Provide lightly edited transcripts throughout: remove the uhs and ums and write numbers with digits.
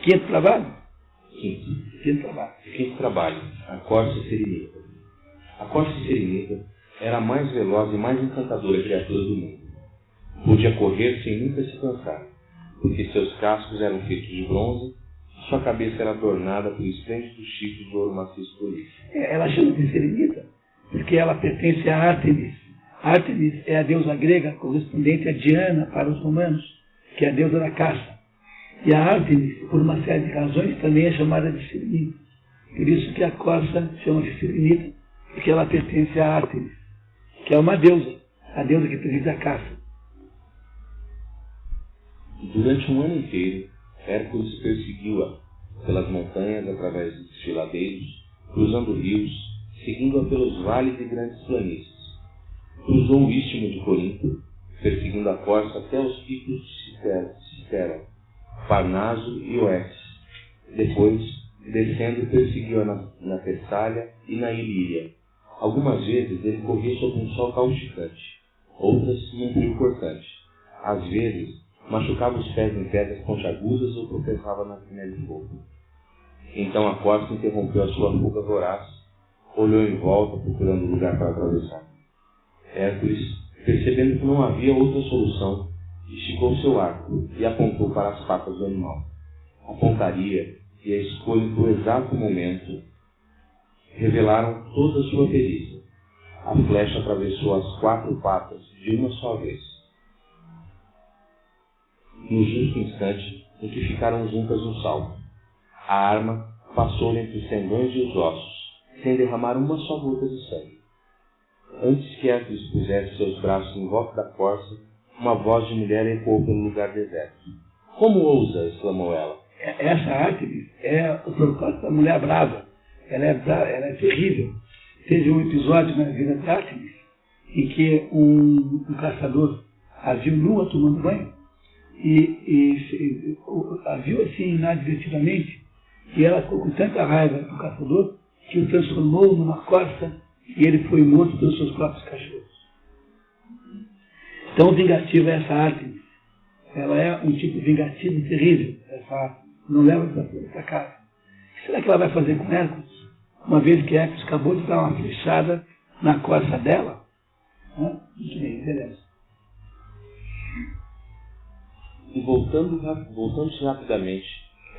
Quinto trabalho? Quinto trabalho, a corça serenita. A corça serenita era a mais veloz e mais encantadora criatura do mundo. Podia correr sem nunca se cansar, porque seus cascos eram feitos de bronze e sua cabeça era adornada por esplêndidos chifres de ouro maciço polido. Ela chama-se serenita porque ela pertence a Ártemis. Ártemis é a deusa grega correspondente a Diana para os romanos, que é a deusa da caça. E a Ártemis, por uma série de razões, também é chamada de serenita. Por isso que a corça chama-se serenita, porque ela pertence a Ártemis, que é uma deusa, a deusa que preside a caça. Durante um ano inteiro, Hércules perseguiu-a pelas montanhas, através dos desfiladeiros, cruzando rios, seguindo-a pelos vales e grandes planícies. Cruzou o istmo de Corinto, perseguindo a corça até os picos de Citera, Parnaso e Oetes. Depois, descendo, perseguiu-a na Tessália e na Ilíria. Algumas vezes ele corria sob um sol causticante, outras num frio cortante. Às vezes, machucava os pés em pedras pontiagudas ou tropeçava na crina de fogo. Então a corça interrompeu a sua fuga voraz, olhou em volta procurando lugar para atravessar. Hércules, percebendo que não havia outra solução, esticou seu arco e apontou para as patas do animal. A pontaria e a escolha do exato momento revelaram toda a sua perícia. A flecha atravessou as 4 patas de uma só vez. No justo instante em que ficaram juntas no salto, a arma passou entre os tendões e os ossos, sem derramar uma só gota de sangue. Antes que Hércules pusesse seus braços em volta da corça, uma voz de mulher ecoou pelo lugar deserto. Como ousa? Exclamou ela. Essa Ártemis é o propósito da mulher brava. Ela é terrível. Teve um episódio na vida de Ártemis em que um caçador a viu nua tomando banho e a viu assim inadvertidamente, e ela ficou com tanta raiva do caçador que o transformou numa corça e ele foi morto pelos seus próprios cachorros. Tão vingativa é essa Ártemis. Ela é um tipo vingativo e terrível. Essa Ártemis não leva para casa. O que será que ela vai fazer com Hércules? Uma vez que Hércules acabou de dar uma flechada na corça dela? Muito bem, beleza. E voltando-se rapidamente,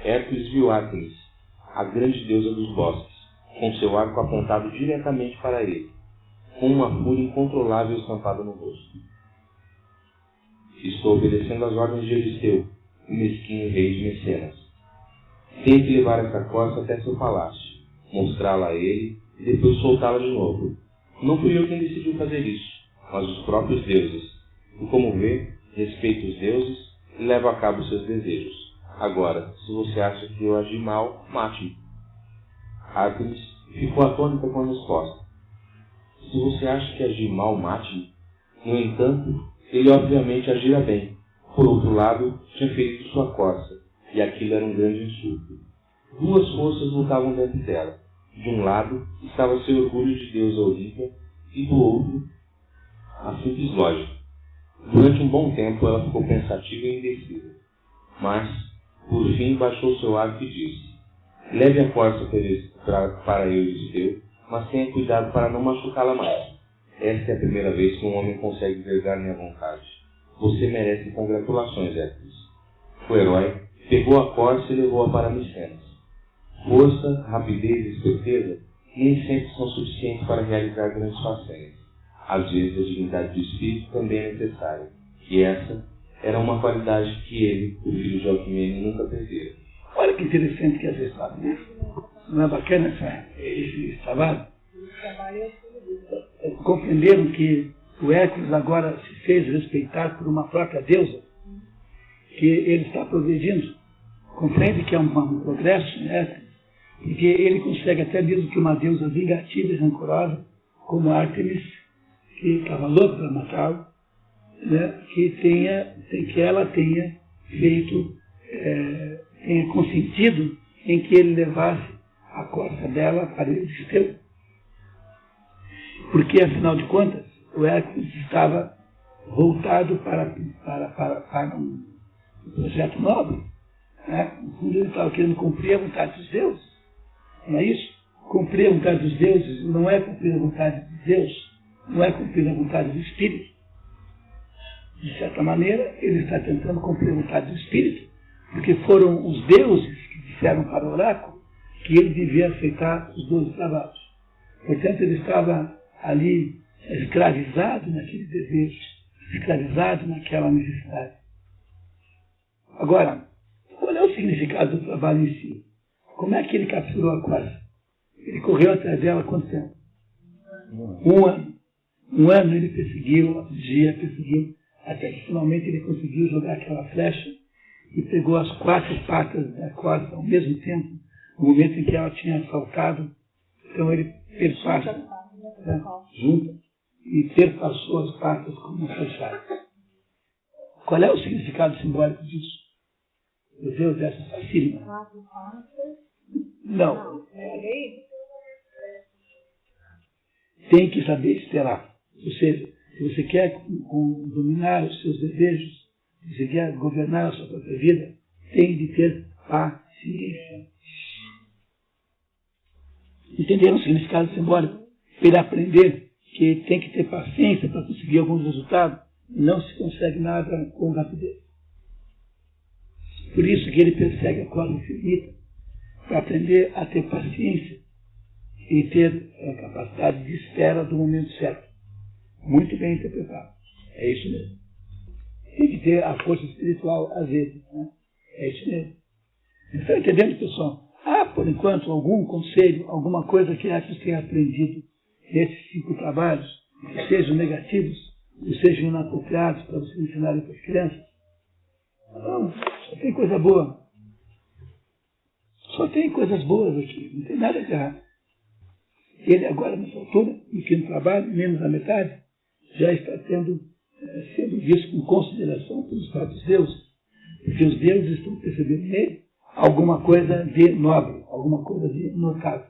Hércules viu Ártemis, a grande deusa dos bosques, com seu arco apontado diretamente para ele, com uma fúria incontrolável estampada no rosto. Estou obedecendo às ordens de Euristeu, o mesquinho rei de Mecenas. Tenho que levar essa corça até seu palácio, mostrá-la a ele e depois soltá-la de novo. Não fui eu quem decidiu fazer isso, mas os próprios deuses. E como vê, respeito os deuses e levo a cabo os seus desejos. Agora, se você acha que eu agi mal, mate-me. Ártemis ficou atônita com a resposta. Se você acha que agi mal, mate-me. No entanto, ele obviamente agira bem. Por outro lado, tinha ferido sua corça, e aquilo era um grande insulto. 2 forças lutavam dentro dela. De um lado estava seu orgulho de deusa Olímpia, e do outro, a simples lógica. Durante um bom tempo ela ficou pensativa e indecisa. Mas, por fim, baixou seu arco e disse: leve a corça para Euristeu, mas tenha cuidado para não machucá-la mais. Esta é a primeira vez que um homem consegue vergar minha vontade. Você merece congratulações, Hércules. O herói pegou a corça e levou-a para Micenas. Força, rapidez e esperteza nem sempre são suficientes para realizar grandes façanhas. Às vezes a dignidade do espírito também é necessária. E essa era uma qualidade que ele, o filho de Alquimene, nunca perdera. Olha que interessante que é essa história, né? Não é bacana esse trabalho? Compreenderam que o Hércules agora se fez respeitar por uma própria deusa que ele está progredindo. Compreende que é um progresso, né? E que ele consegue até mesmo que uma deusa vingativa e rancorosa como Ártemis, que estava louco para matá-lo, né? Que ela tenha feito, tenha consentido em que ele levasse a corça dela para Euristeu. Porque, afinal de contas, o Hércules estava voltado para um projeto nobre. Né? No fundo, ele estava querendo cumprir a vontade dos deuses. Não é isso? Cumprir a vontade dos deuses não é cumprir a vontade de Deus, não é cumprir a vontade do Espírito. De certa maneira, ele está tentando cumprir a vontade do Espírito, porque foram os deuses que disseram para o oráculo que ele devia aceitar os 12 trabalhos. Portanto, ele estava ali escravizado naquele desejo, escravizado naquela necessidade. Agora, qual é o significado do trabalho em si? Como é que ele capturou a corça? Ele correu atrás dela há quanto tempo? 1 ano. 1 ano ele perseguiu, afligia, perseguiu, até que finalmente ele conseguiu jogar aquela flecha e pegou as 4 patas da corça ao mesmo tempo, no momento em que ela tinha saltado. Então ele perpassa, junta, e perpassou as patas como uma flechada. Qual é o significado simbólico disso? O Deus dessa facílima. 4 patas? Não. Tem. Tem que saber esperar. Ou seja, se você quer dominar os seus desejos, se você quer governar a sua própria vida, tem de ter paciência. Entenderam o significado simbólico? Ele aprender que tem que ter paciência para conseguir algum resultado e não se consegue nada com rapidez. Por isso que ele persegue a corda infinita, para aprender a ter paciência e ter a capacidade de espera do momento certo. Muito bem interpretado. É isso mesmo. Tem que ter a força espiritual às vezes. Né? É isso mesmo. Estão entendendo, pessoal? Por enquanto, algum conselho, alguma coisa que vocês tenham aprendido nesses 5 trabalhos, que sejam negativos, ou sejam inapropriados para vocês ensinarem para as crianças? Não, só tem coisa boa. Só tem coisas boas aqui, não tem nada de errado. Ele agora, nessa altura, no fim do trabalho, menos da metade, já está sendo visto com consideração pelos próprios deuses. Porque os deuses estão percebendo nele alguma coisa de nobre, alguma coisa de notável.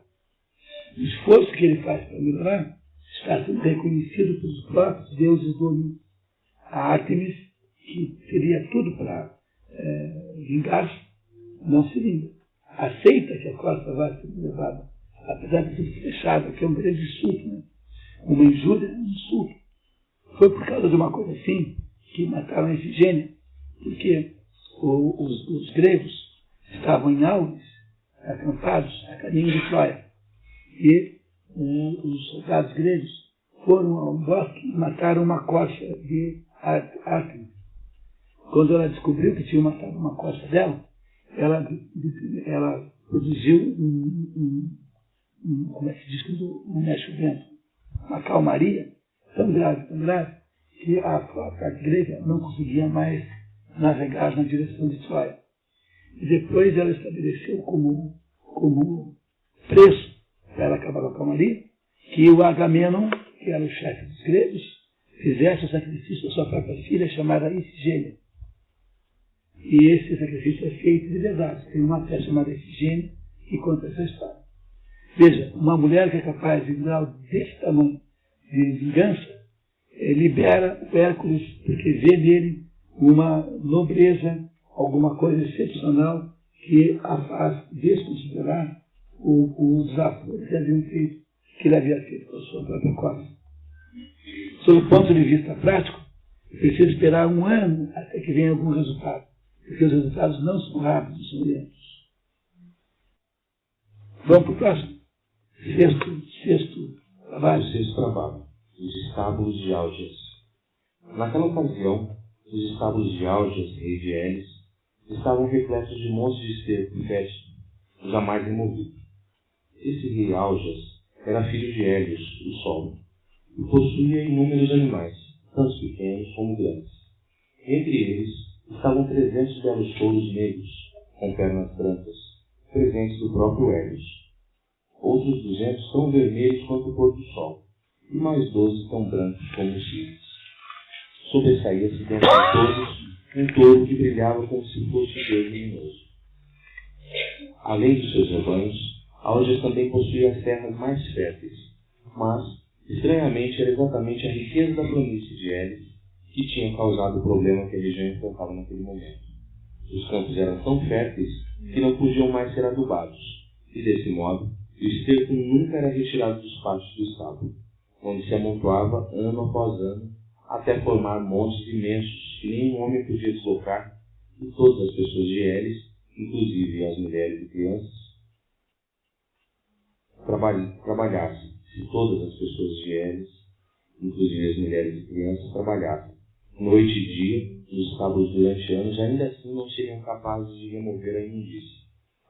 O esforço que ele faz para melhorar está sendo reconhecido pelos próprios deuses do Olimpo. A Ártemis, que teria tudo para vingar-se, não se vinga. Aceita que a costa vai ser levada, apesar de ser fechada, que é um grande insulto, né? Uma injúria é um insulto. Foi por causa de uma coisa assim que mataram a Efigênia, porque os gregos estavam em Aulis, acampados a caminho de Troia, e os soldados gregos foram ao bosque e mataram uma coxa de Ártemis. Quando ela descobriu que tinham matado uma coxa dela, ela produziu como é que se diz quando não mexe o vento? Uma calmaria tão grave, que a frota grega não conseguia mais navegar na direção de Troia. E depois ela estabeleceu como preço para ela acabar com a calmaria, que o Agamenon, que era o chefe dos gregos, fizesse o sacrifício da sua própria filha, chamada Ifigênia. E esse sacrifício é feito de verdade. Tem uma peça chamada Ifigênia que conta essa história. Veja, uma mulher que é capaz de grau desse tamanho de vingança, libera o Hércules, porque vê nele uma nobreza, alguma coisa excepcional que a faz desconsiderar o desafio que ele havia feito com a sua própria costa. Sob o ponto de vista prático, precisa esperar 1 ano até que venha algum resultado, porque os resultados não são rápidos, são lentos. Vamos para o próximo? Sexto trabalho. O 6º trabalho. Os estábulos de Álgias. Naquela ocasião, os estábulos de Álgias, rei de Elis, estavam repletos de montes de esterco fétido, jamais removido. Esse rei Álgias era filho de Hélios, o Sol, e possuía inúmeros animais, tanto pequenos como grandes. Entre eles estavam 300 belos touros negros, com pernas brancas, presentes do próprio Hélios. Outros 200 tão vermelhos quanto o pôr do sol, e mais 12 tão brancos como os cisnes. Sobressaía-se dentro de todos um touro que brilhava como se fosse um deus luminoso. Além dos seus rebanhos, Álgias também possuía as terras mais férteis, mas, estranhamente, era exatamente a riqueza da planície de Elis que tinha causado o problema que a região enfrentava naquele momento. Os campos eram tão férteis que não podiam mais ser adubados, e desse modo, o esterco nunca era retirado dos pátios do estábulo, onde se amontoava ano após ano, até formar montes imensos que nenhum homem podia deslocar, e todas as pessoas de Elis, inclusive as mulheres e crianças, trabalhassem. Se todas as pessoas de Elis, inclusive as mulheres e crianças, trabalhassem noite e dia nos estábulos durante anos, ainda assim não seriam capazes de remover a imundície.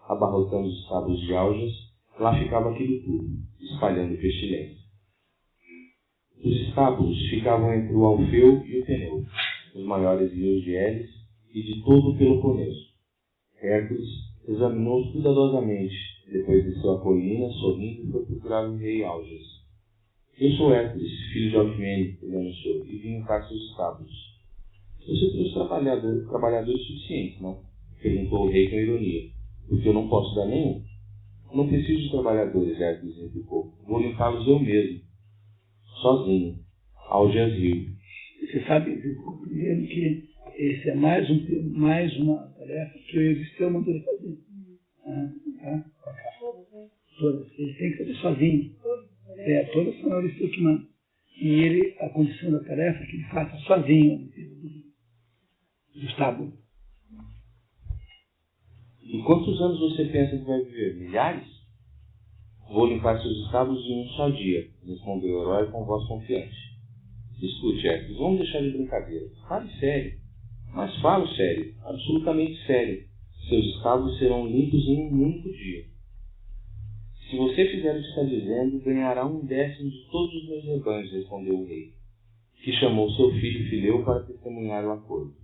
Abarrotando os estábulos de Aljas, lá ficava aquilo tudo, espalhando pestilência. Os estábulos ficavam entre o Alfeu e o Peneu, os maiores rios de Elis e de todo o Peloponeso. Hércules examinou-os cuidadosamente, depois desceu a colina, sorrindo, e foi procurar o rei Aljas. Eu sou Hércules, filho de Alcmene, ele anunciou, e vim limpar seus estábulos. Você tem os trabalhadores suficientes, não? Perguntou o rei com ironia, porque eu não posso dar nenhum. Não preciso de trabalhadores, Hércules replicou. Vou limpá-los eu mesmo, sozinho. Aljas riu. Você sabe, primeiro, que esse é mais uma tarefa que o Euristeu mandou ele fazer. Todas. Ele tem que fazer sozinho. Todas são o Euristeu que manda. E a condição da tarefa é que ele faça sozinho a limpeza do estábulo. E quantos anos você pensa que vai viver? Milhares? Vou limpar seus estábulos em um só dia, respondeu o herói com voz confiante. Escute, Hércules, vamos deixar de brincadeira. Fale sério. Mas falo sério, absolutamente sério. Seus estábulos serão limpos em um único dia. Se você fizer o que está dizendo, ganhará 1/10 de todos os meus rebanhos, respondeu o rei, que chamou seu filho Fileu para testemunhar o acordo.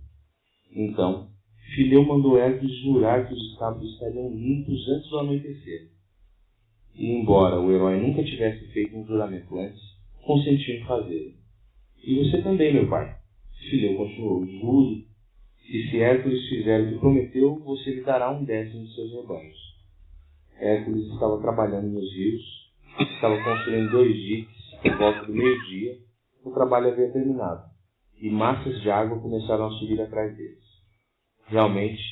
Então, Fileu mandou Hércules jurar que os estábulos estariam limpos antes do anoitecer. E, embora o herói nunca tivesse feito um juramento antes, consentiu em fazê-lo. E você também, meu pai. Fileu continuou, jure, e se Hércules fizer o que prometeu, você lhe dará 1/10 de seus rebanhos. Hércules estava trabalhando nos rios, estava construindo 2 diques por volta do meio-dia. O trabalho havia terminado, e massas de água começaram a subir atrás deles. Realmente,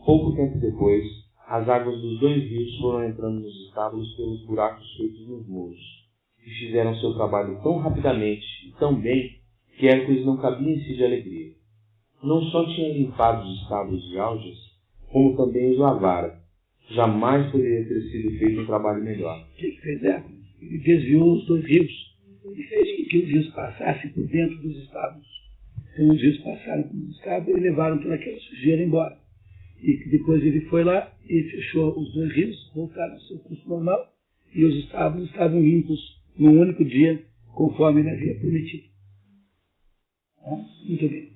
pouco tempo depois, as águas dos 2 rios foram entrando nos estábulos pelos buracos feitos nos muros, e fizeram seu trabalho tão rapidamente e tão bem que Hércules não cabia em si de alegria. Não só tinha limpado os estábulos de Aljas, como também os lavara. Jamais poderia ter sido feito um trabalho melhor. O que fez Hércules? Ele desviou os 2 rios. Ele fez com que os rios passassem por dentro dos estábulos. Então os rios passaram por os estábulos e levaram toda aquela sujeira embora. E depois ele foi lá e fechou os 2 rios, voltaram ao seu curso normal, e os estábulos estavam limpos num único dia, conforme ele havia prometido. Muito bem.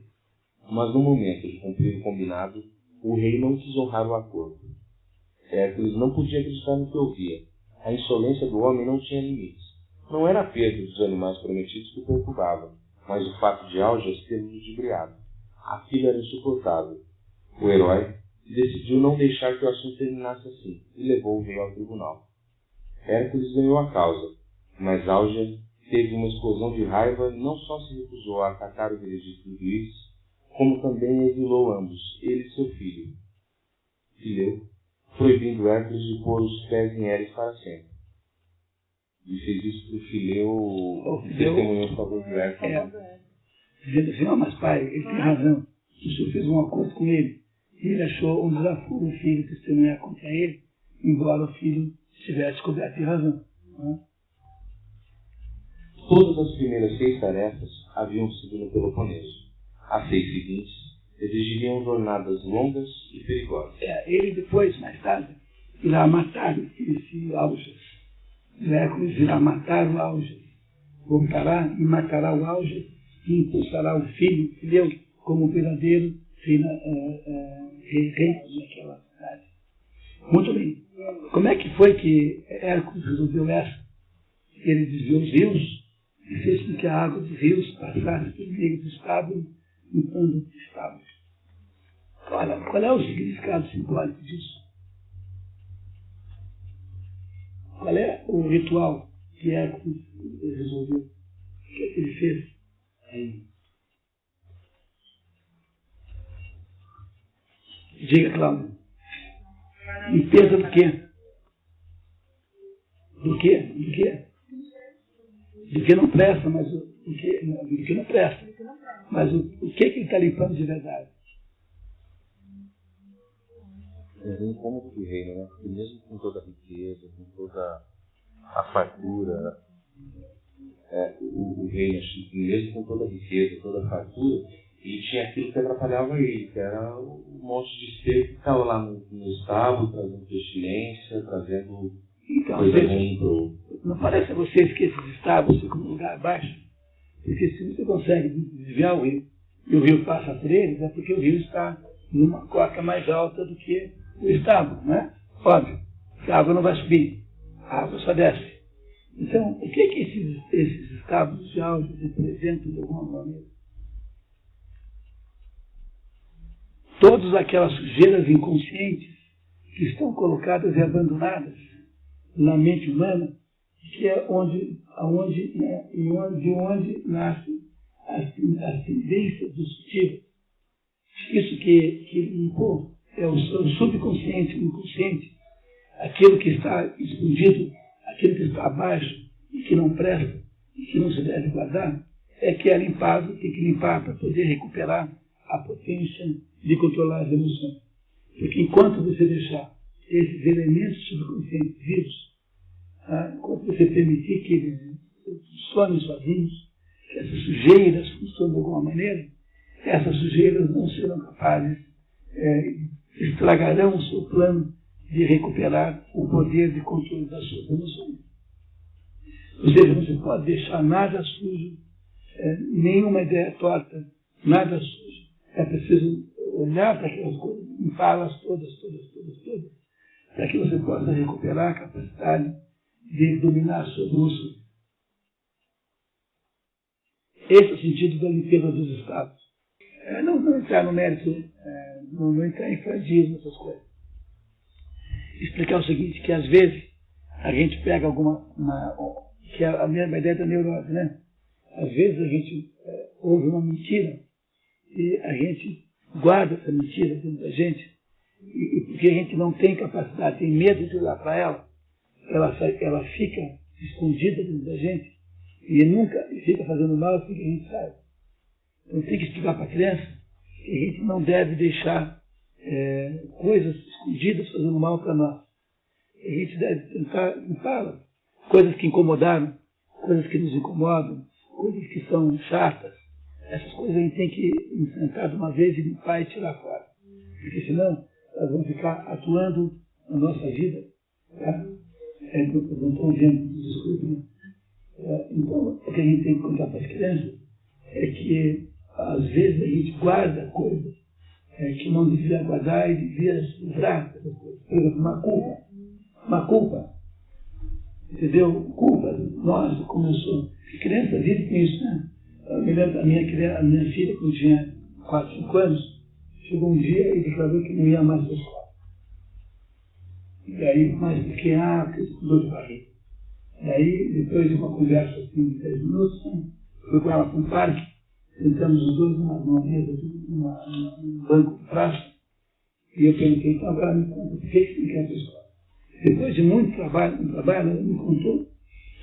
Mas no momento de cumprir o combinado, o rei não quis honrar o acordo. Hércules não podia acreditar no que ouvia. A insolência do homem não tinha limites. Não era a perda dos animais prometidos que o perturbava, mas o fato de Aljas tê-lo ludibriado. Aquilo era insuportável. O herói decidiu não deixar que o assunto terminasse assim, e levou o rei ao tribunal. Hércules ganhou a causa, mas Aljas teve uma explosão de raiva e não só se recusou a acatar o veredito do juiz, como também exilou ambos, ele e seu filho, Fileu, proibindo Hércules de pôr os pés em Elis para sempre. E fez isso para o Fileu, testemunhou em favor do Hércules. Dizendo assim, mas pai, ele tem razão. O senhor fez um acordo com ele. E ele achou um desafio o filho testemunhar contra ele, embora o filho estivesse coberto de razão. Todas as primeiras 6 tarefas haviam sido no Peloponeso. As 6 seguintes exigiriam jornadas longas e perigosas. Ele depois, mais tarde, irá matar esse Aljas. Hércules irá matar o Aljas. Voltará e matará o Aljas e impulsará o filho, Fileu, como verdadeiro rei naquela cidade. Muito bem. Como é que foi que Hércules resolveu essa? Ele desviou os rios e fez com que a água dos rios passasse por meio do estábulo no fundo do estábulo. Olha, qual é o significado simbólico disso? Qual é o ritual que Hércules resolveu? O que é que ele fez? Diga, Cláudio. Limpeza do quê? Do quê? Do quê? Do que não presta, mas do que não presta. Mas o que ele está limpando de verdade? É como que reino, né? Porque mesmo com toda a riqueza, com toda a fartura, o reino, mesmo com toda a riqueza, toda a fartura, ele tinha aquilo que atrapalhava ele, que era um monte de ser que ficava lá no estábulo, trazendo pestilência, trazendo coisa ruim pro... Não parece a vocês que esses estábulos ficam num lugar baixo? Porque se você consegue desviar o rio, e o rio passa por eles, é porque o rio está numa cota mais alta do que o estábulo, né? Óbvio, que a água não vai subir, a água só desce. Então, o que esses estábulos de áudio representam de alguma maneira? Todas aquelas sujeiras inconscientes que estão colocadas e abandonadas na mente humana, que é onde nascem as tendências destrutivas. Isso que limpou é o subconsciente, o inconsciente, aquilo que está escondido, aquilo que está abaixo e que não presta e que não se deve guardar, é que é limpado, tem que limpar para poder recuperar a potência de controlar as emoções. Porque enquanto você deixar esses elementos subconscientes vivos, enquanto você permitir que eles funcionem sozinhos, que essas sujeiras funcionem de alguma maneira, essas sujeiras não serão capazes, estragarão o seu plano de recuperar o poder de controle das suas emoções. Ou seja, não se pode deixar nada sujo, nenhuma ideia torta, nada sujo. É preciso olhar para aquelas coisas, limpá-las todas, para que você possa recuperar a capacidade de dominar as suas emoções. Esse é o sentido da limpeza dos estados. Não entrar no mérito, não entrar em fradismo, essas coisas. Explicar o seguinte, que às vezes a gente pega que é a mesma ideia da neurose, né? Às vezes a gente ouve uma mentira e a gente guarda essa mentira dentro da gente, e porque a gente não tem capacidade, tem medo de olhar para ela fica escondida dentro da gente e nunca fica fazendo mal assim que a gente sabe. Então tem que explicar para a criança que a gente não deve deixar coisas escondidas fazendo mal para nós. A gente deve tentar limpá-las. Coisas que incomodaram, coisas que nos incomodam, coisas que são chatas. Essas coisas a gente tem que enfrentar de uma vez e limpar e tirar fora. Porque senão elas vão ficar atuando na nossa vida. Tá? Não estou vendo, desculpe. Então, o que a gente tem que contar para as crianças é que às vezes a gente guarda coisas que não devia guardar e devia livrar dessas coisas. Por exemplo, uma culpa. Entendeu? Culpa, nossa, começou. Que criança vive com isso, né? Eu me lembro da minha filha, quando tinha 4, 5 anos, chegou um dia e declarou que não ia mais para a escola. E aí, mais porque com dor de barriga. E aí, depois de uma conversa assim, de 10 minutos, fui com ela para um parque, sentamos os dois numa mesa, num banco de praça, e eu perguntei, então agora me conta, por que você não quer ir para a escola? Depois de muito trabalho, ela me contou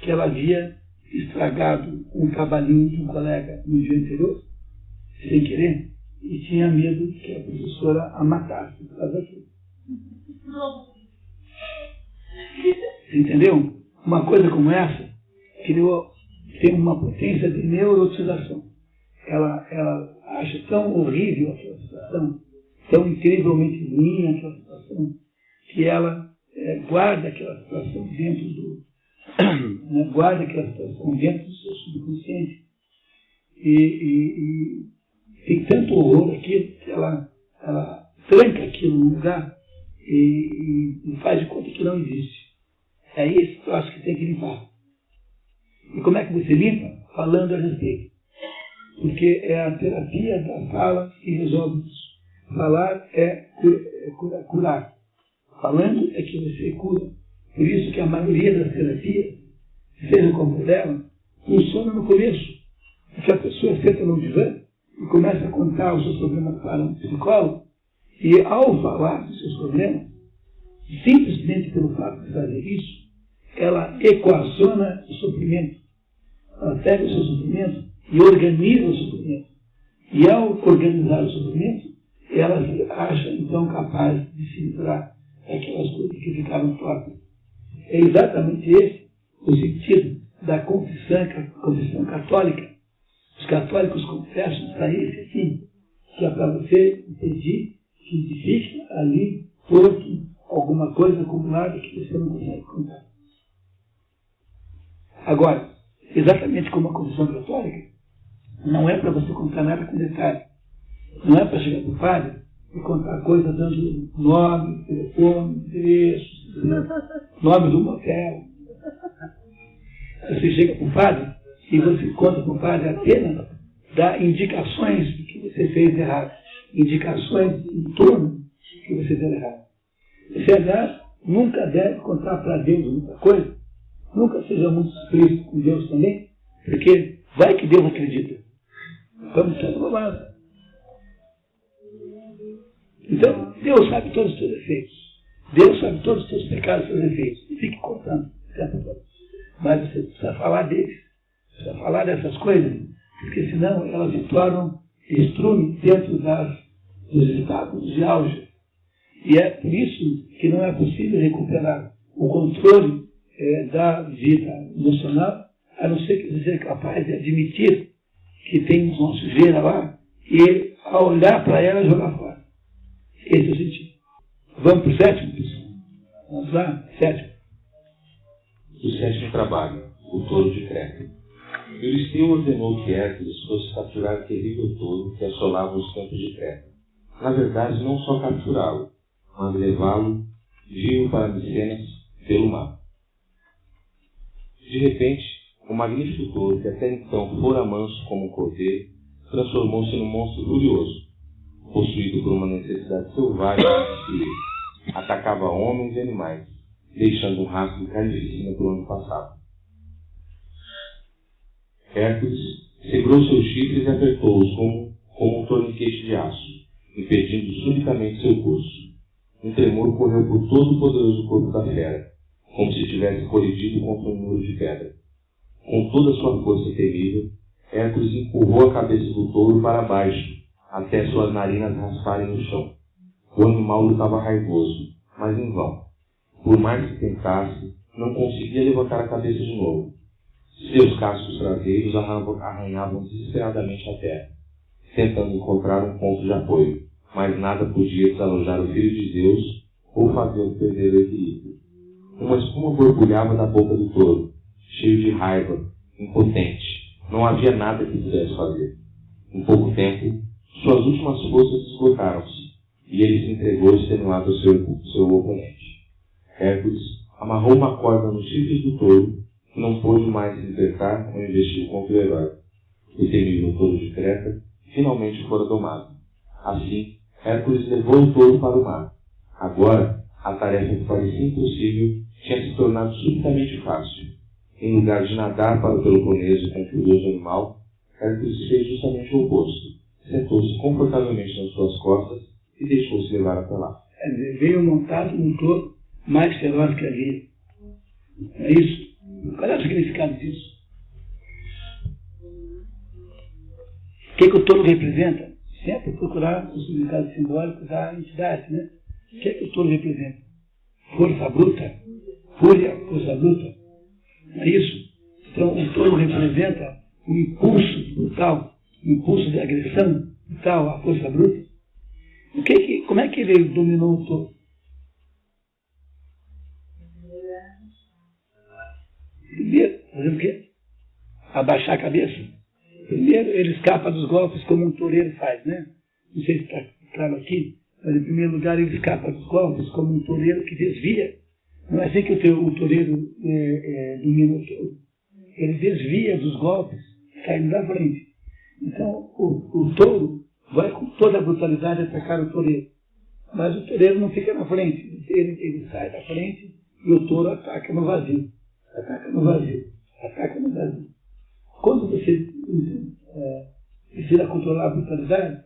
que ela havia estragado um trabalhinho de um colega no dia anterior, sem querer, e tinha medo que a professora a matasse por causa daquilo. Entendeu? Uma coisa como essa tem uma potência de neurotização. Ela acha tão horrível aquela situação, tão incrivelmente ruim aquela situação, que ela guarda aquela situação dentro do seu subconsciente e tem tanto horror aquilo que ela tranca aquilo no lugar e faz de conta que não existe. É esse troço que tem que limpar. E como é que você limpa? Falando a respeito. Porque é a terapia da fala que resolve isso. Falar é curar. Falando é que você cura. Por isso que a maioria das terapias, seja como dela, funciona no começo. Porque a pessoa senta no divã e começa a contar os seus problemas para um psicólogo, E ao falar dos seus problemas, simplesmente pelo fato de fazer isso, ela equaciona o sofrimento. Ela pega o seu sofrimento e organiza o sofrimento. E ao organizar o sofrimento, ela se acha então capaz de se livrar daquelas coisas que ficaram tortas. É exatamente esse o sentido da confissão católica. Os católicos confessam para esse fim, que é para você impedir que fique ali torto alguma coisa acumulada que você não consegue contar. Agora, exatamente como a confissão católica, não é para você contar nada com detalhe. Não é para chegar para o padre e contar a coisa dando nome, telefone, endereço, nome do motel. Você chega para o padre e você conta para o padre apenas dá indicações do que você fez de errado. Indicações em torno do que você fez errado. Você, aliás, nunca deve contar para Deus muita coisa. Nunca seja muito explícito com Deus também, porque vai que Deus acredita. Vamos estar do lado. Então, Deus sabe todos os teus defeitos. Deus sabe todos os teus pecados e teus defeitos. Não fique contando o tempo todo. Mas você precisa falar deles. Precisa falar dessas coisas, porque senão elas se tornam estrume dentro dos estados de auge. E é por isso que não é possível recuperar o controle da vida emocional, a não ser que você seja capaz de admitir que tem uma sujeira lá e, ao olhar para ela, jogar fora. Esse é o sentido. Vamos para o sétimo, pessoal? Vamos lá? Sétimo. O sétimo trabalho, o touro de Creta. Euristeu ordenou que Hércules fosse capturar o terrível touro que assolava os campos de Creta. Na verdade, não só capturá-lo, mas levá-lo vivo para Micenas pelo mar. De repente, o magnífico touro, que até então fora manso como um cordeiro, transformou-se num monstro furioso, possuído por uma necessidade selvagem de destruir. Atacava homens e animais, deixando um rastro de carnificina pelo ano passado. Hércules segurou seus chifres e apertou-os como um torniquete de aço, impedindo subitamente seu curso. Um tremor correu por todo o poderoso corpo da fera, como se tivesse colidido contra um muro de pedra. Com toda a sua força terrível, Hércules empurrou a cabeça do touro para baixo, até suas narinas rasparem no chão. O animal lutava raivoso, mas em vão. Por mais que tentasse, não conseguia levantar a cabeça de novo. Seus cascos traseiros arranhavam desesperadamente a terra, tentando encontrar um ponto de apoio, mas nada podia desalojar o filho de Zeus ou fazê-lo perder o equilíbrio. Uma espuma borbulhava da boca do touro, cheio de raiva, impotente. Não havia nada que pudesse fazer. Em pouco tempo, suas últimas forças esgotaram-se, e ele se entregou extenuado ao seu oponente. Hércules amarrou uma corda nos chifres do touro, que não pôde mais se libertar ou investir contra o herói. O temível touro de Creta finalmente fora domado. Assim, Hércules levou o touro para o mar. Agora, a tarefa que parecia impossível tinha se tornado subitamente fácil. Em lugar de nadar para o Peloponeso com o furioso animal, Hércules fez justamente o oposto. Sentou-se confortavelmente nas suas costas e deixou-se levar até lá. Veio montado num touro mais feroz que havia. É isso. Qual é o significado disso? O que o touro representa? Sempre procurar os significados simbólicos da entidade, né? O que o touro representa? Força bruta, fúria, força bruta. É isso? Então, o touro representa um impulso brutal, um impulso de agressão brutal, a força bruta. Como é que ele dominou o touro? Primeiro, fazer o quê? Abaixar a cabeça. Primeiro, ele escapa dos golpes como um toureiro faz, né? Não sei se está claro aqui, mas em primeiro lugar ele escapa dos golpes como um toureiro que desvia. Não é assim que o toureiro domina o touro. Ele desvia dos golpes, saindo da frente. Então, o touro vai com toda a brutalidade atacar o toureiro. Mas o toureiro não fica na frente. Ele sai da frente e o touro ataca no vazio. Ataca no vazio. Ataca no vazio. Quando você precisa controlar a brutalidade,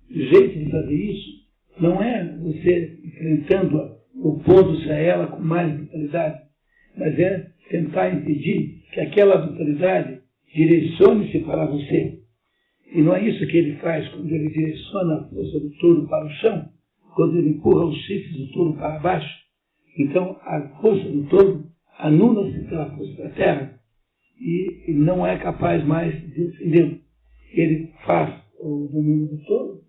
o jeito de fazer isso não é você enfrentando-a, opondo-se a ela com mais brutalidade, mas é tentar impedir que aquela brutalidade direcione-se para você. E não é isso que ele faz quando ele direciona a força do touro para o chão, quando ele empurra os chifres do touro para baixo. Então, a força do touro anula-se pela força da terra e não é capaz mais de defendê-lo. Ele faz o domínio do touro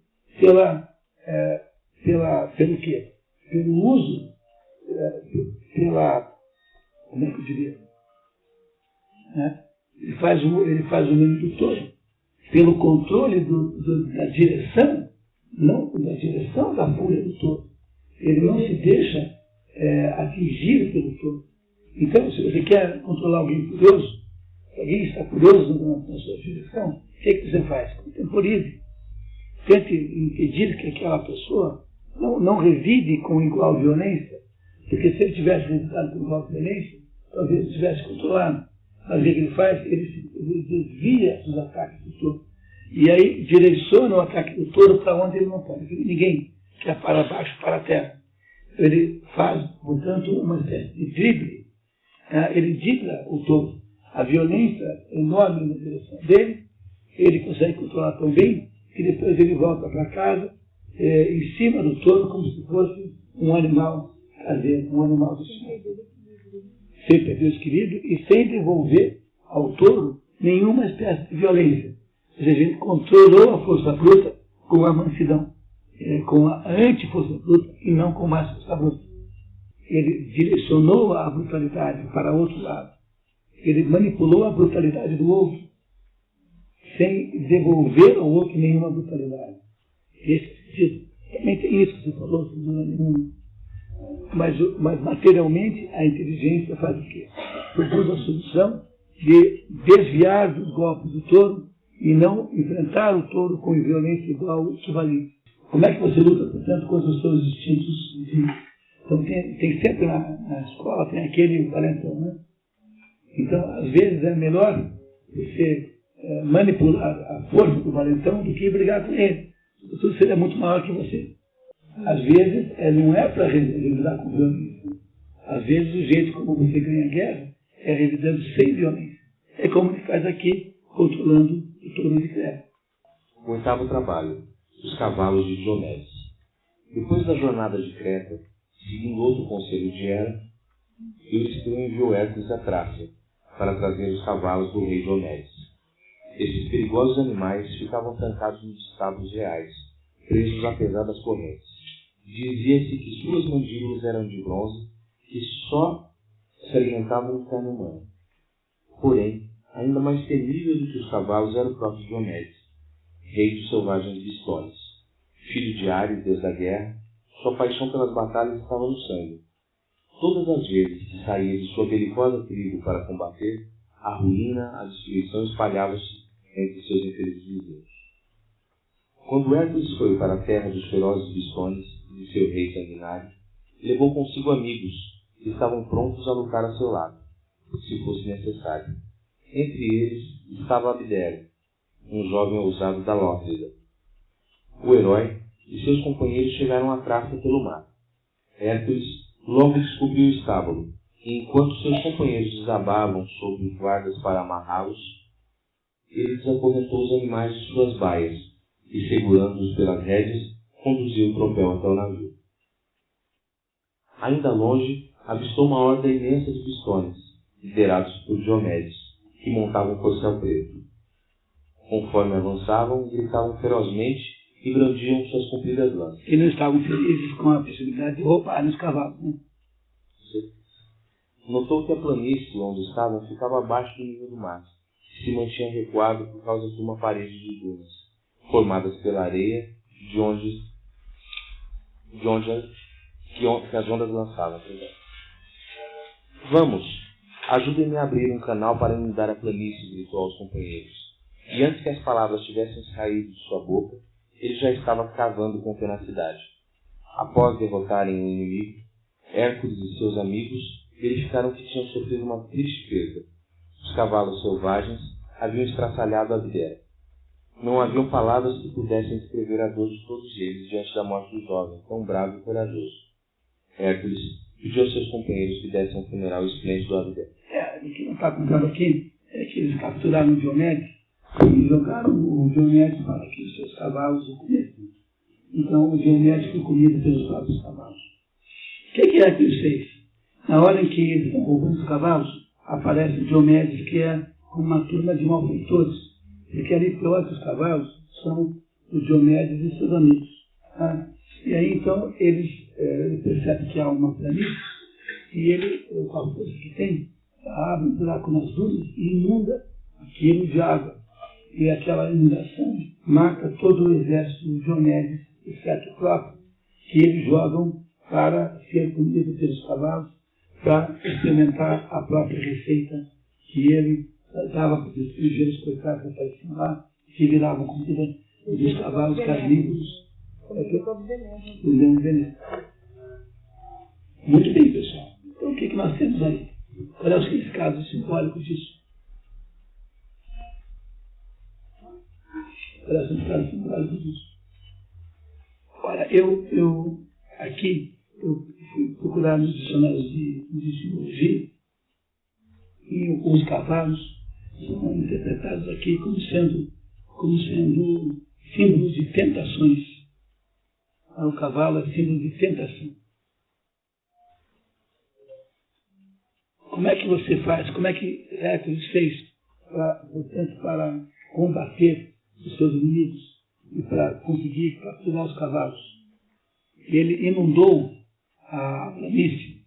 pelo quê? Pelo uso, como é que eu diria? Ele faz o domínio do touro pelo controle da direção, não da direção da fúria do touro. Ele não se deixa atingir pelo touro. Então, se você quer controlar alguém furioso, se alguém está furioso na sua direção, o que você faz? Contemporize. Tente impedir que aquela pessoa não revide com igual violência, porque se ele tivesse revidado com igual violência, talvez ele estivesse controlado. Mas o que ele faz? Ele desvia os ataques do touro. E aí direciona o ataque do touro para onde ele não pode ver ninguém, que é para baixo, para a terra. Ele faz, portanto, uma espécie de drible. Ele dribla o touro. A violência enorme na direção dele, ele consegue controlar tão bem que depois ele volta para casa em cima do touro como se fosse um animal caseiro, um animal do Senhor. Sem perder o equilíbrio e sem devolver ao touro nenhuma espécie de violência. Ou seja, ele controlou a força bruta com a mansidão, com a anti-força bruta e não com mais força bruta. Ele direcionou a brutalidade para outro lado. Ele manipulou a brutalidade do outro, sem devolver ao outro nenhuma brutalidade. Esse sentido. Também tem isso que você falou, sem dúvida nenhuma. Mas materialmente a inteligência faz o quê? Produz a solução de desviar dos golpes do touro e não enfrentar o touro com violência igual ou equivalente. Como é que você luta, portanto, contra os seus instintos? Então tem sempre na escola, tem aquele valentão, né? Então, às vezes é melhor você manipular a força do valentão do que brigar com ele. O tudo seria muito maior que você. Às vezes, não é para lidar com violência. Às vezes, o jeito como você ganha a guerra é revidando sem violência. É como ele faz aqui, controlando o touro de Creta. O oitavo trabalho, os cavalos de Diomedes. Depois da jornada de Creta, seguindo outro conselho de Hera, Euristeu enviou Hércules a Trácia para trazer os cavalos do rei Diomedes. Esses perigosos animais ficavam trancados nos estábulos reais, presos apesar das correntes. Dizia-se que suas mandíbulas eram de bronze e só se alimentavam de carne humana. Porém, ainda mais temível do que os cavalos era o próprio Diomedes, rei dos selvagens Bistónios. Filho de Ares, deus da guerra, sua paixão pelas batalhas estava no sangue. Todas as vezes que saía de sua belicosa tribo para combater, a ruína, a destruição espalhava-se entre seus infelizes vizinhos. Quando Hércules foi para a terra dos ferozes Bistónios e de seu rei sanguinário, levou consigo amigos que estavam prontos a lutar a seu lado, se fosse necessário. Entre eles estava Abdera, um jovem ousado da Lócrida. O herói e seus companheiros chegaram à Trácia pelo mar. Hércules logo descobriu o estábulo, e enquanto seus companheiros desabavam sobre os guardas para amarrá-los, ele desacorrentou os animais de suas baias e, segurando-os pelas rédeas, conduziu o tropel até o navio. Ainda longe, avistou uma horda imensa de pistões, liderados por Diomedes, que montavam um corcel preto. Conforme avançavam, gritavam ferozmente e brandiam suas compridas lanças. E não estavam felizes com a possibilidade de roubar os cavalos, né? Notou que a planície onde estavam ficava abaixo do nível do mar, e se mantinha recuado por causa de uma parede de dunas, formadas pela areia de onde as ondas lançavam. Vamos, ajudem-me a abrir um canal para inundar a planície, gritou aos companheiros. E antes que as palavras tivessem saído de sua boca, ele já estava cavando com tenacidade. Após derrotarem o inimigo, Hércules e seus amigos verificaram que tinham sofrido uma triste perda. Os cavalos selvagens haviam estraçalhado Abdera. Não haviam palavras que pudessem descrever a dor de todos eles diante da morte do jovem, tão bravo e corajoso. Hércules pediu aos seus companheiros que dessem um funeral esplêndido à vida. O que não está contando aqui é que eles capturaram o Diomedes e jogaram o Diomedes para que os seus cavalos o comessem. Então o Diomedes foi comido pelos próprios cavalos. O que Hércules fez? Na hora em que eles estão roubando os cavalos, aparece o Diomedes, que é uma turma de malfeitores, porque ali pior que os cavalos são o Diomedes e seus amigos. Tá? E aí então eles percebem que há uma planície e ele, com a força que tem, abre um buraco nas dunas e inunda aquilo de água. E aquela inundação mata todo o exército de Diomedes, exceto o próprio, que eles jogam para ser comido pelos cavalos, para experimentar a própria receita que ele dava para os estrangeiros coitados que apareciam lá, que viravam comida dos cavalos carnívoros. Um veneno. Muito bem, pessoal. Então o que nós temos aí? Qual é o significado simbólico disso? Qual é o significado simbólico disso? Ora, eu fui procurar nos dicionários de simbologia e os cavalos são interpretados aqui como sendo símbolos de tentações. O cavalo é símbolo de tentação. Como é que você faz? Como é que Hércules fez para combater os seus inimigos e para conseguir capturar os cavalos? Ele inundou a planície.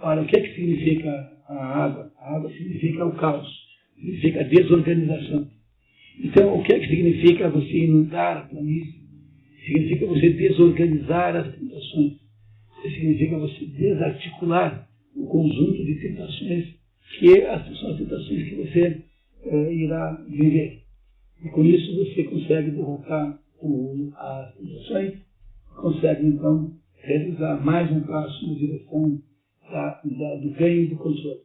Ora, o que significa a água? A água significa o caos, significa a desorganização. Então, o que significa você inundar a planície? Significa você desorganizar as tentações. Significa você desarticular o conjunto de tentações que são as tentações que você irá viver. E com isso você consegue derrotar as tentações, consegue então realizar mais um passo na direção do ganho e do controle.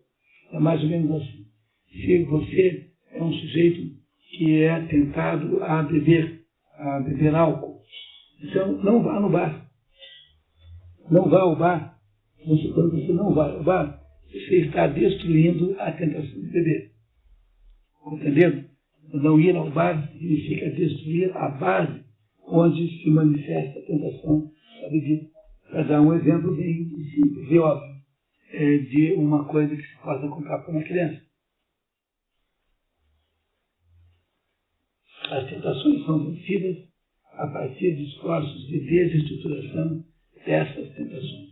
É mais ou menos assim. Se você é um sujeito que é tentado a beber álcool, então não vá no bar. Não vá ao bar. Quando você não vai ao bar, você está destruindo a tentação de beber. Entendeu? Não ir ao bar significa destruir a base onde se manifesta a tentação da bebida. Para dar um exemplo bem simples e óbvio de uma coisa que se possa comprar para uma criança. As tentações são vencidas a partir de esforços de desestruturação dessas tentações.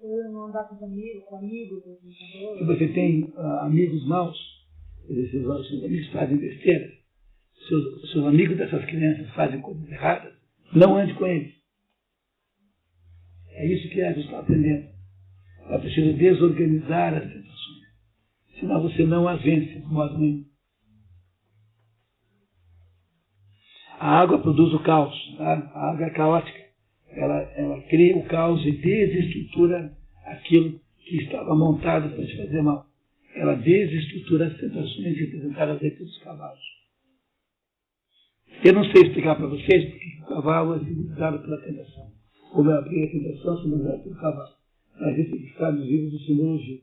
Não andar com amigos. Se você tem amigos maus, seus amigos fazem besteira, seus amigos dessas crianças fazem coisas erradas, não ande com eles. É isso que a gente está aprendendo. É preciso desorganizar as tentações. Senão você não as vence de modo nenhum. A água produz o caos. Tá? A água é caótica. Ela cria o caos e desestrutura aquilo que estava montado para te fazer mal. Ela desestrutura as tentações representadas aí pelos cavalos. Eu não sei explicar para vocês porque o cavalo é simbolizado pela tentação. Como é a tentação simbolizada pelo cavalo. Mas isso está nos livros de simbologia.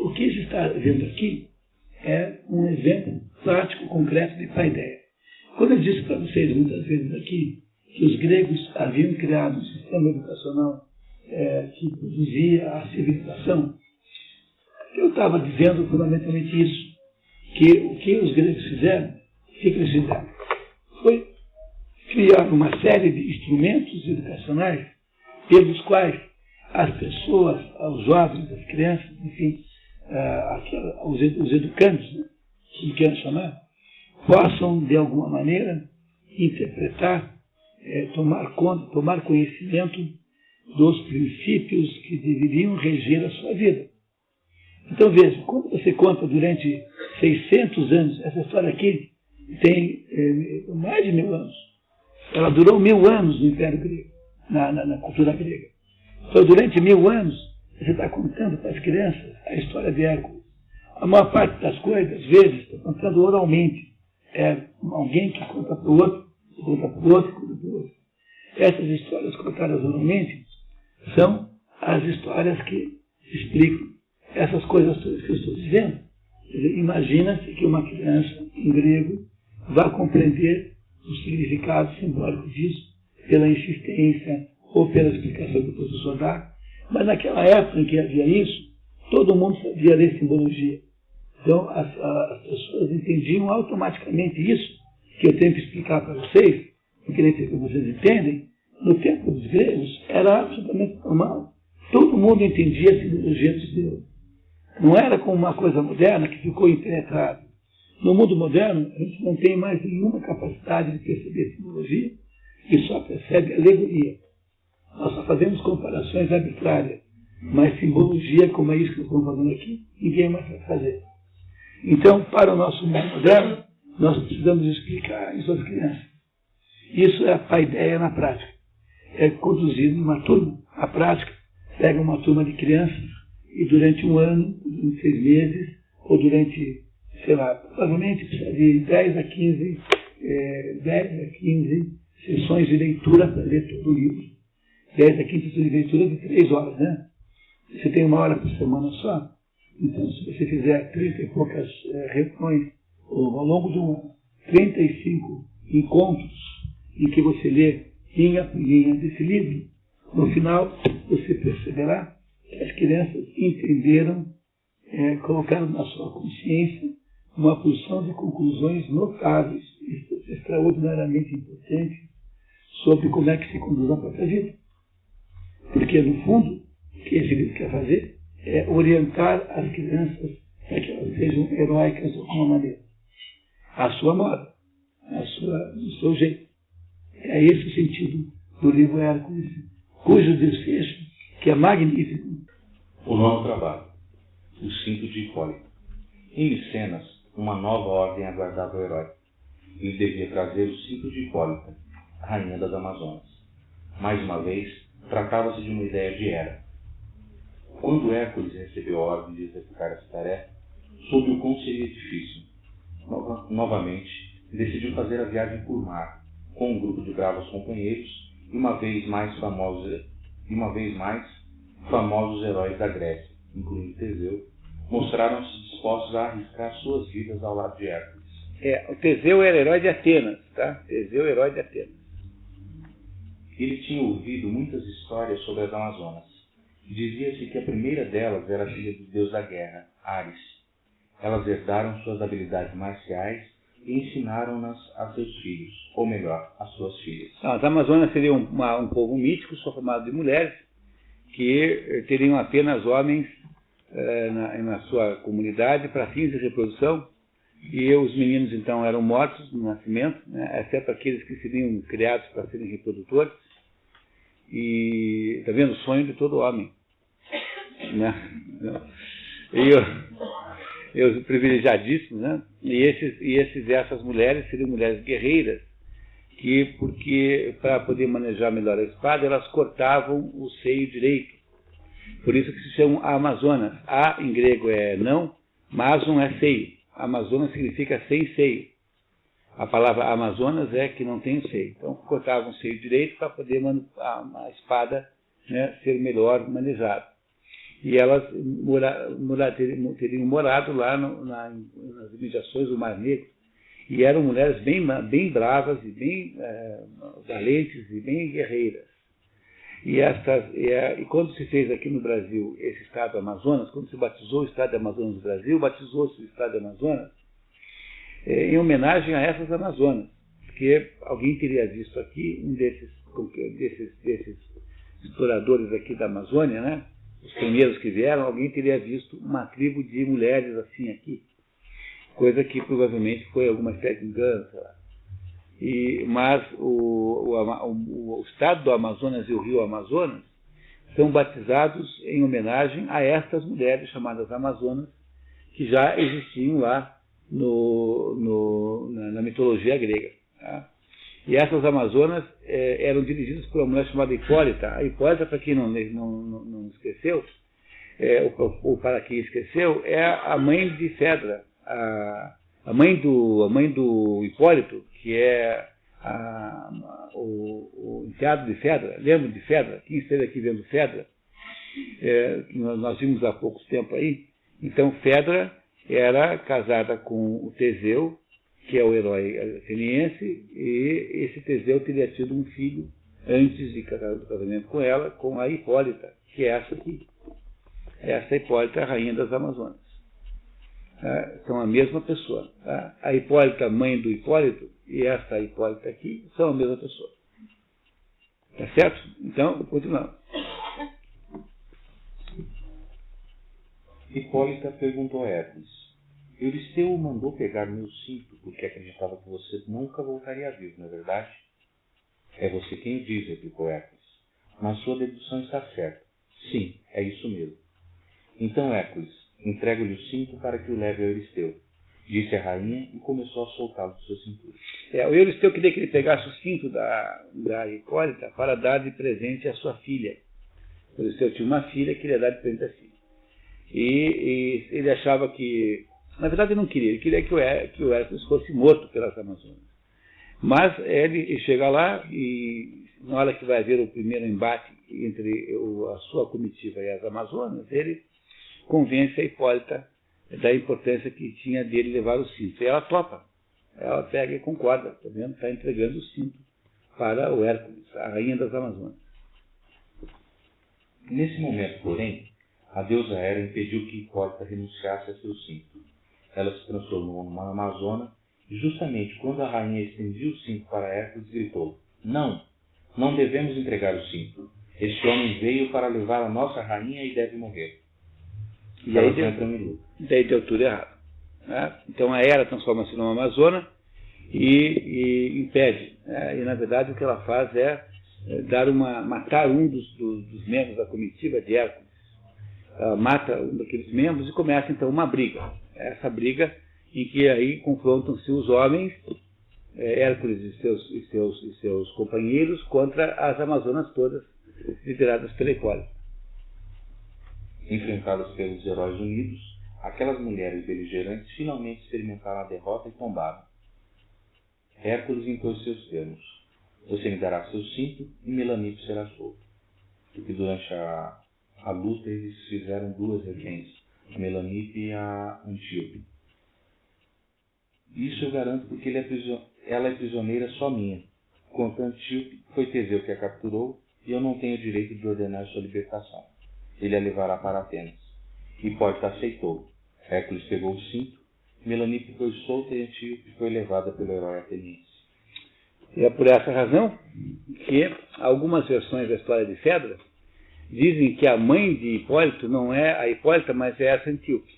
O que se está vendo aqui é um exemplo prático, concreto de paideia. Quando eu disse para vocês muitas vezes aqui que os gregos haviam criado um sistema educacional que produzia a civilização, eu estava dizendo fundamentalmente isso, que o que os gregos fizeram, o que eles fizeram? Foi criar uma série de instrumentos educacionais pelos quais as pessoas, os jovens, as crianças, enfim, os educandos, né, como queiram chamar, possam, de alguma maneira, interpretar, tomar conta, tomar conhecimento dos princípios que deveriam reger a sua vida. Então, veja, quando você conta durante 600 anos, essa história aqui tem mais de 1000 anos. Ela durou 1000 anos no Império Grego, na cultura grega. Então, durante 1000 anos, você está contando para as crianças a história de Hércules. A maior parte das coisas, às vezes, está contando oralmente. é alguém que conta para o outro, conta para o outro, conta para o outro. Essas histórias contadas oralmente são as histórias que explicam essas coisas todas que eu estou dizendo. Imagina-se que uma criança em grego vá compreender o significado simbólico disso pela insistência ou pela explicação que o professor dá, mas naquela época em que havia isso, todo mundo sabia ler simbologia. Então as pessoas entendiam automaticamente isso, que eu tenho que explicar para vocês, porque nem sei que vocês entendem. No tempo dos gregos era absolutamente normal. Todo mundo entendia a simbologia dos deuses. Não era como uma coisa moderna que ficou impenetrada. No mundo moderno, a gente não tem mais nenhuma capacidade de perceber simbologia e só percebe alegoria. Nós só fazemos comparações arbitrárias, mas simbologia, como é isso que estamos fazendo aqui, ninguém mais vai fazer. Então, para o nosso mundo moderno, nós precisamos explicar isso às crianças. Isso é a ideia na prática. É conduzido numa turma. A prática pega uma turma de crianças e durante um ano, durante 6 meses, ou durante, sei lá, provavelmente de 10 a 15 sessões de leitura para ler todo o livro. 10 a 15 sessões de leitura de 3 horas, né? Você tem 1 hora por semana só. Então, se você fizer 30 e poucas reuniões, ou ao longo de um ano, 35 encontros em que você lê linha por linha desse livro, no final você perceberá que as crianças entenderam, colocaram na sua consciência uma porção de conclusões notáveis, extraordinariamente importantes, sobre como é que se conduz a própria vida. Porque, no fundo, o que esse livro quer fazer é orientar as crianças para que elas sejam heróicas de alguma maneira. À sua moda, do seu jeito. É esse o sentido do livro Hércules, cujo desfecho, que é magnífico. O novo trabalho, o cinto de Hipólito. Em Micenas, uma nova ordem aguardava o herói. Ele devia trazer o cinto de Hipólita, rainha das Amazonas. Mais uma vez, tratava-se de uma ideia de Hera. Quando Hércules recebeu a ordem de executar essa tarefa, soube o quão seria difícil. Novamente, decidiu fazer a viagem por mar, com um grupo de bravos companheiros e uma vez mais famosos heróis da Grécia, incluindo Teseu, mostraram-se dispostos a arriscar suas vidas ao lado de Hércules. O Teseu era herói de Atenas, tá? Teseu, herói de Atenas. Ele tinha ouvido muitas histórias sobre as Amazonas. Dizia-se que a primeira delas era a filha do deus da guerra, Ares. Elas herdaram suas habilidades marciais e ensinaram-nas a seus filhos, ou melhor, a suas filhas. As Amazonas seriam um povo mítico, só formado de mulheres, que teriam apenas homens na sua comunidade para fins de reprodução, e os meninos então eram mortos no nascimento, né, exceto aqueles que seriam criados para serem reprodutores. E está vendo o sonho de todo homem, né? E os privilegiadíssimos, né? E essas mulheres seriam mulheres guerreiras, porque para poder manejar melhor a espada, elas cortavam o seio direito. Por isso que se chamam Amazonas. A em grego é não, Amazon é seio. Amazonas significa sem seio. A palavra Amazonas é que não tem o seio. Então cortavam o seio direito para poder a espada, né, ser melhor manejada. E elas teriam morado lá nas imediações do Mar Negro. E eram mulheres bem bravas e bem valentes e bem guerreiras. E quando se fez aqui no Brasil esse Estado do Amazonas, quando se batizou o Estado do Amazonas do Brasil, batizou-se o Estado do Amazonas em homenagem a essas Amazonas. Porque alguém teria visto aqui, um desses exploradores aqui da Amazônia, né? Os primeiros que vieram, alguém teria visto uma tribo de mulheres assim aqui. Coisa que provavelmente foi alguma espécie de engano, sei lá. Mas o estado do Amazonas e o rio Amazonas são batizados em homenagem a estas mulheres chamadas Amazonas, que já existiam lá na mitologia grega. Tá? E essas Amazonas eram dirigidas por uma mulher chamada Hipólita. A Hipólita, para quem não esqueceu, ou para quem esqueceu, é a mãe de Fedra, a A mãe do Hipólito, que é o enteado de Fedra, lembra de Fedra? Quem esteve aqui vendo Fedra? Nós vimos há pouco tempo aí. Então, Fedra era casada com o Teseu, que é o herói ateniense, e esse Teseu teria tido um filho antes de casar do casamento com ela, com a Hipólita, que é essa aqui. Essa Hipólita, a rainha das Amazonas. São a mesma pessoa. Tá? A Hipólita, mãe do Hipólito, e essa Hipólita aqui são a mesma pessoa. Tá certo? Então, continuamos. Hipólita perguntou a Hércules: Euristeu mandou pegar meu cinto porque acreditava que você nunca voltaria vivo, não é verdade? É você quem o diz, replicou Hércules. Mas sua dedução está certa. Sim, é isso mesmo. Então, Hércules, entrego-lhe o cinto para que o leve a Euristeu, disse a rainha e começou a soltá-lo de sua cintura. O Euristeu queria que ele pegasse o cinto da Hipólita para dar de presente à sua filha. O Euristeu tinha uma filha que queria dar de presente à filha. E ele achava que, na verdade ele não queria, ele queria que o Hércules fosse morto pelas Amazonas. Mas ele chega lá e na hora que vai haver o primeiro embate entre a sua comitiva e as Amazonas, ele convence a Hipólita da importância que tinha dele levar o cinto. E ela topa. Ela pega e concorda, tá vendo? Está entregando o cinto para o Hércules, a rainha das Amazonas. Nesse momento, porém, a deusa Hera impediu que Hipólita renunciasse a seu cinto. Ela se transformou numa amazona e justamente quando a rainha estendia o cinto para Hércules, gritou: Não, não devemos entregar o cinto. Este homem veio para levar a nossa rainha e deve morrer. E daí deu tudo errado. Né? Então a Hera transforma-se numa amazona e impede. Né? E na verdade o que ela faz é matar um dos membros da comitiva de Hércules. Ela mata um daqueles membros e começa então uma briga. Essa briga em que aí confrontam-se os homens, Hércules e seus companheiros, contra as Amazonas todas, lideradas pela Hipólita. Enfrentadas pelos heróis unidos, aquelas mulheres beligerantes finalmente experimentaram a derrota e tombaram. Hércules impôs seus termos: Você me dará seu cinto e Melanippe será solto. Porque durante a luta eles fizeram duas reféns, a Melanippe e a Antíope. Isso eu garanto porque ela é prisioneira só minha. Quanto a Antíope, foi Teseu que a capturou e eu não tenho o direito de ordenar sua libertação. Ele a levará para Atenas. Hipólita aceitou. Hércules pegou o cinto, Melanippe foi solta e Antíope foi levada pelo herói ateniense. E é por essa razão que algumas versões da história de Fedra dizem que a mãe de Hipólito não é a Hipólita, mas é essa Antíope.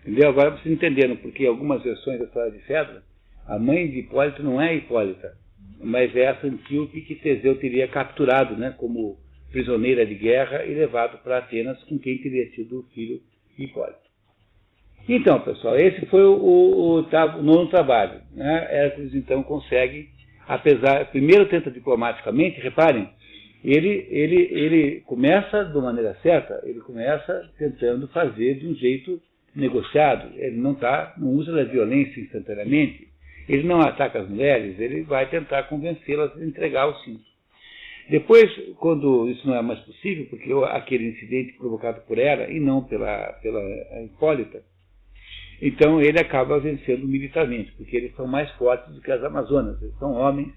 Entendeu? Agora vocês entenderam porque algumas versões da história de Fedra, a mãe de Hipólito não é a Hipólita, mas é essa Antíope que Teseu teria capturado, né, como prisioneira de guerra e levado para Atenas, com quem teria sido o filho Hipólito. Então, pessoal, esse foi o nono trabalho. Né? Hércules, então, consegue, primeiro tenta diplomaticamente, reparem, ele começa de maneira certa, ele começa tentando fazer de um jeito negociado, ele não usa da violência instantaneamente, ele não ataca as mulheres, ele vai tentar convencê-las a entregar o cinto. Depois, quando isso não é mais possível, porque aquele incidente provocado por Hera e não pela Hipólita, então ele acaba vencendo militarmente, porque eles são mais fortes do que as Amazonas, eles são homens,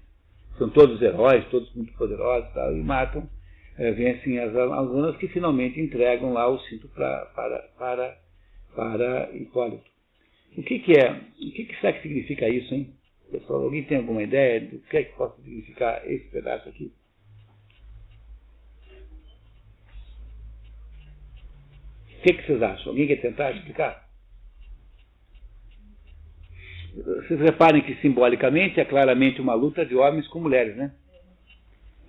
são todos heróis, todos muito poderosos, tal, e matam, vencem as Amazonas, que finalmente entregam lá o cinto para Hipólito. O que será que significa isso, hein? Pessoal, alguém tem alguma ideia do que é que possa significar esse pedaço aqui? O que vocês acham? Alguém quer tentar explicar? Vocês reparem que simbolicamente é claramente uma luta de homens com mulheres, né?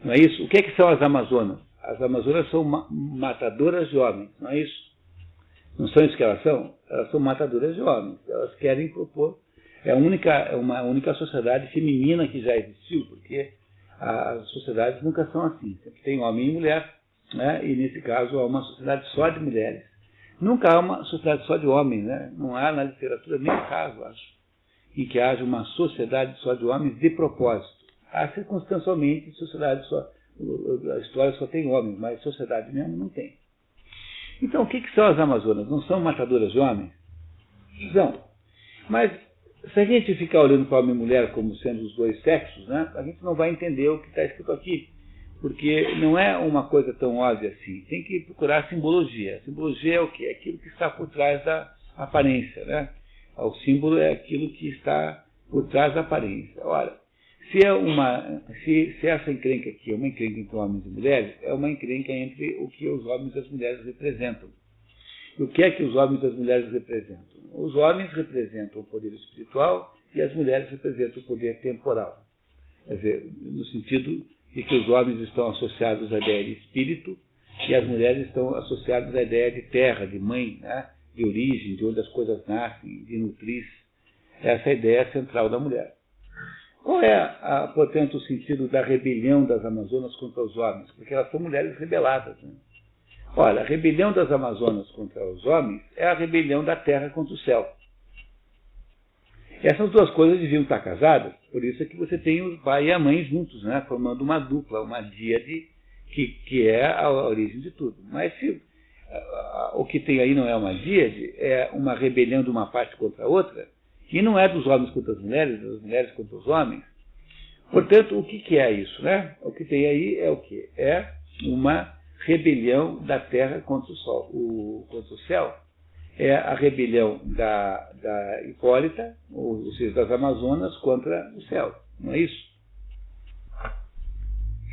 Não é isso? O que são as Amazonas? As Amazonas são matadoras de homens, não é isso? Não são isso que elas são? Elas são matadoras de homens. Elas querem propor. É uma única sociedade feminina que já existiu, porque as sociedades nunca são assim. Sempre tem homem e mulher, né? E nesse caso é uma sociedade só de mulheres. Nunca há uma sociedade só de homens, né? Não há na literatura nem caso, acho, em que haja uma sociedade só de homens de propósito. Há circunstancialmente sociedade só, a história só tem homens, mas sociedade mesmo não tem. Então, o que são as Amazonas? Não são matadoras de homens? São. Mas, se a gente ficar olhando para homem e mulher como sendo os dois sexos, né, a gente não vai entender o que está escrito aqui. Porque não é uma coisa tão óbvia assim. Tem que procurar simbologia. A simbologia é o quê? É aquilo que está por trás da aparência, né? O símbolo é aquilo que está por trás da aparência. Ora, se essa encrenca aqui é uma encrenca entre homens e mulheres, é uma encrenca entre o que os homens e as mulheres representam. E o que é que os homens e as mulheres representam? Os homens representam o poder espiritual e as mulheres representam o poder temporal. Quer dizer, no sentido de que os homens estão associados à ideia de espírito e as mulheres estão associadas à ideia de terra, de mãe, né? De origem, de onde as coisas nascem, de nutriz. Essa é a ideia central da mulher. Qual é, portanto, o sentido da rebelião das Amazonas contra os homens? Porque elas são mulheres rebeladas. Né? Olha, a rebelião das Amazonas contra os homens é a rebelião da terra contra o céu. Essas duas coisas deviam estar casadas, por isso é que você tem o pai e a mãe juntos, né, formando uma dupla, uma díade, que é a origem de tudo. Mas se o que tem aí não é uma díade, é uma rebelião de uma parte contra a outra, e não é dos homens contra as mulheres, das mulheres contra os homens. Portanto, o que é isso? Né? O que tem aí é o quê? É uma rebelião da terra contra o sol, contra o céu. É a rebelião da Hipólita, ou seja, das Amazonas, contra o céu. Não é isso?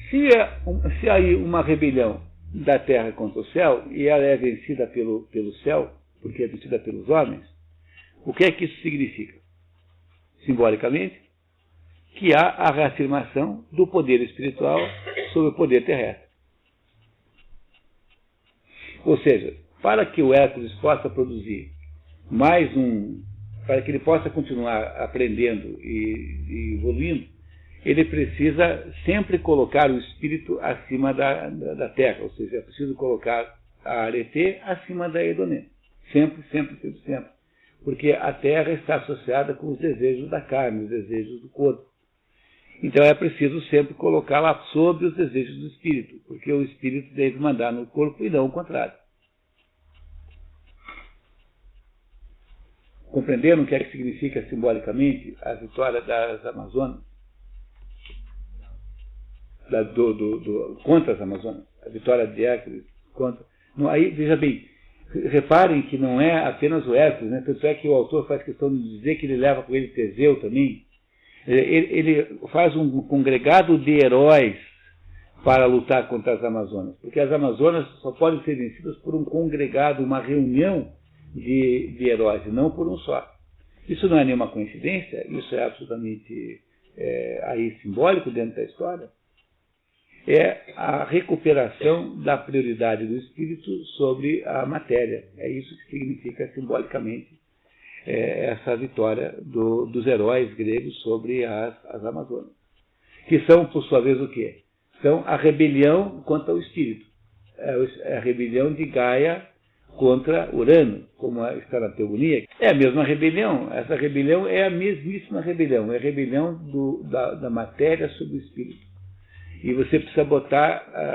Se há aí uma rebelião da terra contra o céu, e ela é vencida pelo céu, porque é vencida pelos homens, o que é que isso significa? Simbolicamente, que há a reafirmação do poder espiritual sobre o poder terrestre. Ou seja, para que o Hércules possa produzir para que ele possa continuar aprendendo e evoluindo, ele precisa sempre colocar o espírito acima da terra, ou seja, é preciso colocar a Arete acima da Edoné. Sempre, sempre, sempre, sempre. Porque a terra está associada com os desejos da carne, os desejos do corpo. Então é preciso sempre colocá-la sobre os desejos do espírito, porque o espírito deve mandar no corpo e não o contrário. Compreenderam o que é que significa simbolicamente a vitória das Amazonas? Contra as Amazonas? A vitória de Hércules contra... Não, aí, veja bem, reparem que não é apenas o Hércules, né? Tanto é que o autor faz questão de dizer que ele leva com ele Teseu também. Ele faz um congregado de heróis para lutar contra as Amazonas, porque as Amazonas só podem ser vencidas por um congregado, uma reunião de heróis, e não por um só. Isso não é nenhuma coincidência, isso é absolutamente aí simbólico dentro da história. É a recuperação da prioridade do espírito sobre a matéria. É isso que significa simbolicamente essa vitória dos heróis gregos sobre as Amazonas. Que são, por sua vez, o quê? São a rebelião contra o espírito. É a rebelião de Gaia contra Urano, como está na teogonia. É a mesma rebelião. Essa rebelião é a mesmíssima rebelião. É a rebelião da matéria sobre o espírito. E você precisa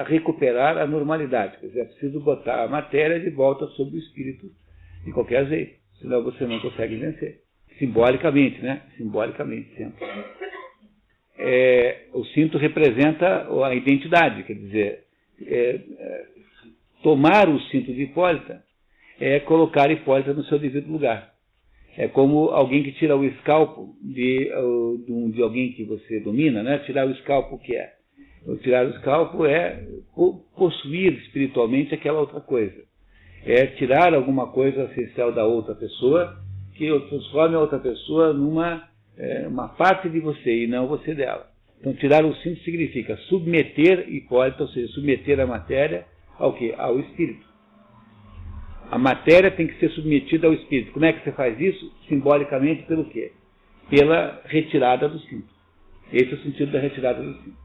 recuperar a normalidade. Quer dizer, é preciso botar a matéria de volta sobre o espírito de qualquer jeito. Senão você não consegue vencer. Simbolicamente, né? Simbolicamente, sempre. O cinto representa a identidade. Quer dizer, tomar o cinto de Hipólita é colocar Hipólita no seu devido lugar. É como alguém que tira o escalpo de alguém que você domina, né? Tirar o escalpo, o que é? Tirar o escalpo é possuir espiritualmente aquela outra coisa. É tirar alguma coisa essencial da outra pessoa, que transforme a outra pessoa numa uma parte de você e não você dela. Então, tirar o cinto significa submeter Hipólita, ou seja, submeter a matéria ao quê? Ao espírito. A matéria tem que ser submetida ao espírito. Como é que você faz isso? Simbolicamente pelo quê? Pela retirada do cinto. Esse é o sentido da retirada do cinto.